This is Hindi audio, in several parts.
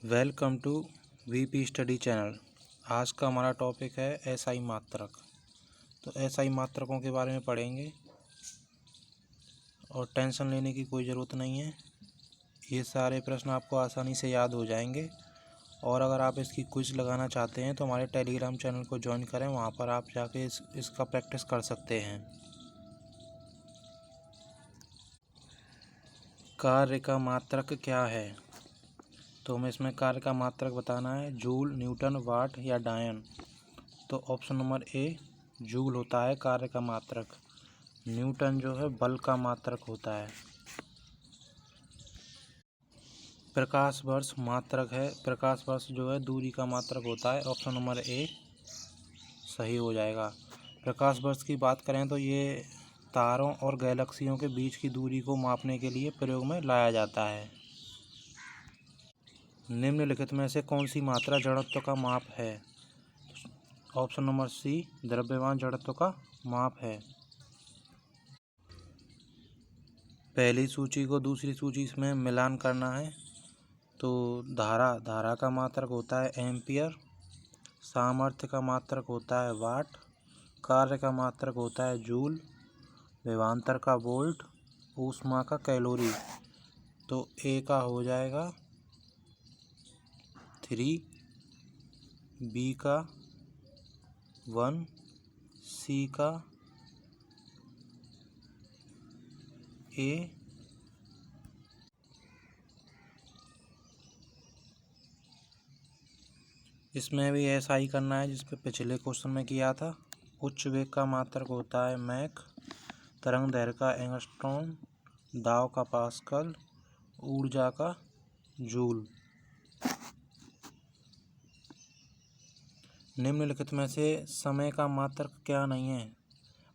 Welcome to VP study channel. आज का हमारा टॉपिक है एसआई मात्रक। तो एसआई मात्रकों के बारे में पढ़ेंगे और टेंशन लेने की कोई ज़रूरत नहीं है। ये सारे प्रश्न आपको आसानी से याद हो जाएंगे। और अगर आप इसकी क्विज लगाना चाहते हैं तो हमारे टेलीग्राम चैनल को ज्वाइन करें, वहाँ पर आप जाके इसका प्रैक्टिस कर सकते हैं। कार्य का मात्रक क्या है? तो हमें इसमें कार्य का मात्रक बताना है, जूल, न्यूटन, वाट या डायन। तो ऑप्शन नंबर ए जूल होता है कार्य का मात्रक। न्यूटन जो है बल का मात्रक होता है। प्रकाश वर्ष मात्रक है, प्रकाश वर्ष जो है दूरी का मात्रक होता है। ऑप्शन नंबर ए सही हो जाएगा। प्रकाश वर्ष की बात करें तो ये तारों और गैलेक्सियों के बीच की दूरी को मापने के लिए प्रयोग में लाया जाता है। निम्नलिखित में से कौन सी मात्रा जड़त्व का माप है? ऑप्शन नंबर सी द्रव्यमान जड़त्व का माप है। पहली सूची को दूसरी सूची में मिलान करना है। तो धारा का मात्रक होता है एम्पियर, सामर्थ्य का मात्रक होता है वाट, कार्य का मात्रक होता है जूल, विभवांतर का वोल्ट, ऊष्मा का कैलोरी। तो ए का हो जाएगा 3, बी का 1, सी का ए, इसमें भी ऐसा ही करना है जिस पे पिछले क्वेश्चन में किया था। उच्च वेग का मात्रक होता है मैक, तरंग दैर्घ्य का एंगस्ट्रॉम, दाब का पास्कल, ऊर्जा का जूल। निम्नलिखित में से समय का मात्रक क्या नहीं है?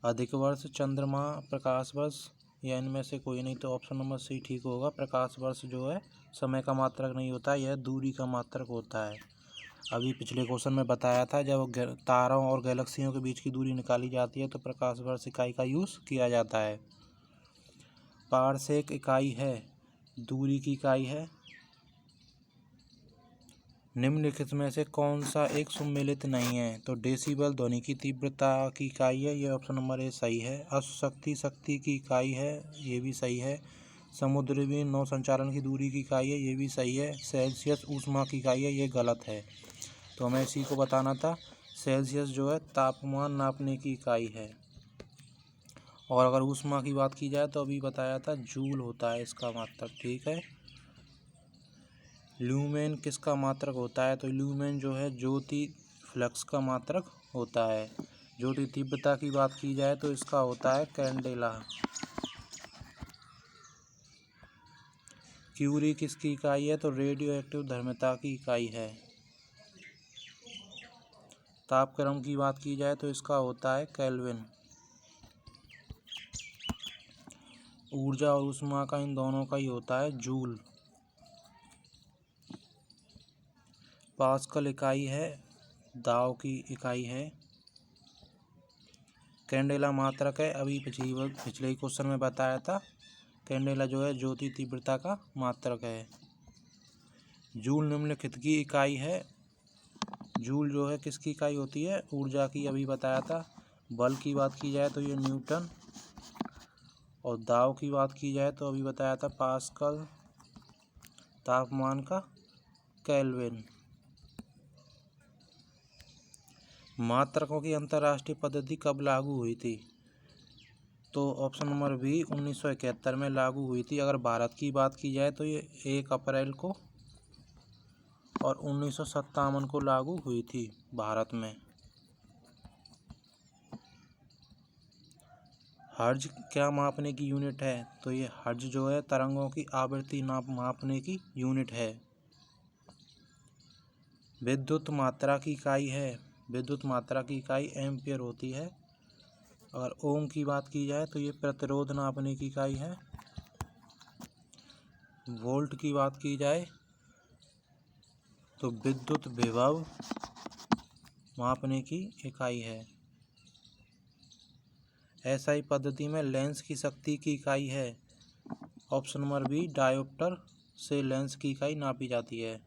अधिक वर्ष, चंद्रमा, प्रकाश वर्ष या इनमें से कोई नहीं। तो ऑप्शन नंबर सी ठीक होगा। प्रकाश वर्ष जो है समय का मात्रक नहीं होता, यह दूरी का मात्रक होता है। अभी पिछले क्वेश्चन में बताया था, जब तारों और गैलेक्सियों के बीच की दूरी निकाली जाती है तो प्रकाश वर्ष इकाई का यूज़ किया जाता है। पारसेक इकाई है, दूरी की इकाई है। निम्नलिखित में से कौन सा एक सम्मिलित नहीं है? तो डेसिबल ध्वनि की तीव्रता की इकाई है, ये ऑप्शन नंबर ए सही है। अश्वशक्ति शक्ति की इकाई है, ये भी सही है। समुद्री नौ संचालन की दूरी की इकाई है, ये भी सही है। सेल्सियस ऊष्मा की इकाई है, ये गलत है। तो हमें इसी को बताना था। सेल्सियस जो है तापमान नापने की इकाई है। और अगर ऊष्मा की बात की जाए तो अभी बताया था जूल होता है इसका मात्रक, ठीक है। ल्यूमेन किसका मात्रक होता है? तो ल्यूमेन जो है ज्योति फ्लक्स का मात्रक होता है। ज्योति तीव्रता की बात की जाए तो इसका होता है कैंडेला। क्यूरी किसकी इकाई है? तो रेडियो एक्टिव धर्मिता की इकाई है। तापक्रम की बात की जाए तो इसका होता है केल्विन। ऊर्जा और ऊष्मा का इन दोनों का ही होता है जूल। पास्कल इकाई है, दाव की इकाई है। कैंडेला मात्रक है, अभी पिछले ही क्वेश्चन में बताया था। कैंडेला जो है ज्योति तीव्रता का मात्रक है। जूल निम्नलिखित की इकाई है। जूल जो है किसकी इकाई होती है? ऊर्जा की, अभी बताया था। बल की बात की जाए तो ये न्यूटन, और दाव की बात की जाए तो अभी बताया था पास्कल, तापमान का केल्विन। मात्रकों की अंतर्राष्ट्रीय पद्धति कब लागू हुई थी? तो ऑप्शन नंबर बी 1971 में लागू हुई थी। अगर भारत की बात की जाए तो ये 1 अप्रैल को और 1957 को लागू हुई थी भारत में। हर्ज क्या मापने की यूनिट है? तो ये हर्ज जो है तरंगों की आवृत्ति मापने की यूनिट है। विद्युत मात्रा की इकाई है, विद्युत मात्रा की इकाई एम्पियर होती है। अगर ओम की बात की जाए तो ये प्रतिरोध नापने की इकाई है। वोल्ट की बात की जाए तो विद्युत विभव मापने की इकाई है। एसआई पद्धति में लेंस की शक्ति की इकाई है। ऑप्शन नंबर बी डायोप्टर से लेंस की इकाई नापी जाती है।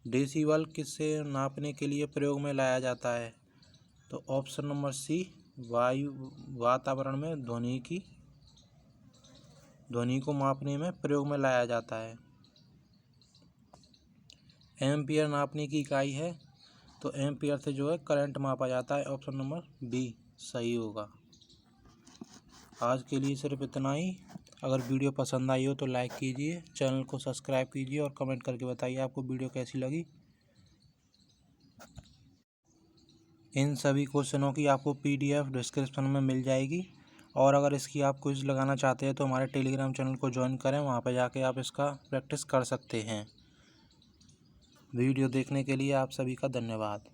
डेसिबल किससे नापने के लिए प्रयोग में लाया जाता है? तो ऑप्शन नंबर सी, वातावरण में ध्वनि को मापने में प्रयोग में लाया जाता है। एम्पियर नापने की इकाई है, तो एम्पियर से जो है करंट मापा जाता है। ऑप्शन नंबर बी सही होगा। आज के लिए सिर्फ इतना ही। अगर वीडियो पसंद आई हो तो लाइक कीजिए, चैनल को सब्सक्राइब कीजिए और कमेंट करके बताइए आपको वीडियो कैसी लगी। इन सभी क्वेश्चनों की आपको PDF डिस्क्रिप्शन में मिल जाएगी। और अगर इसकी आप क्विज लगाना चाहते हैं तो हमारे टेलीग्राम चैनल को ज्वाइन करें, वहाँ पर जाके आप इसका प्रैक्टिस कर सकते हैं। वीडियो देखने के लिए आप सभी का धन्यवाद।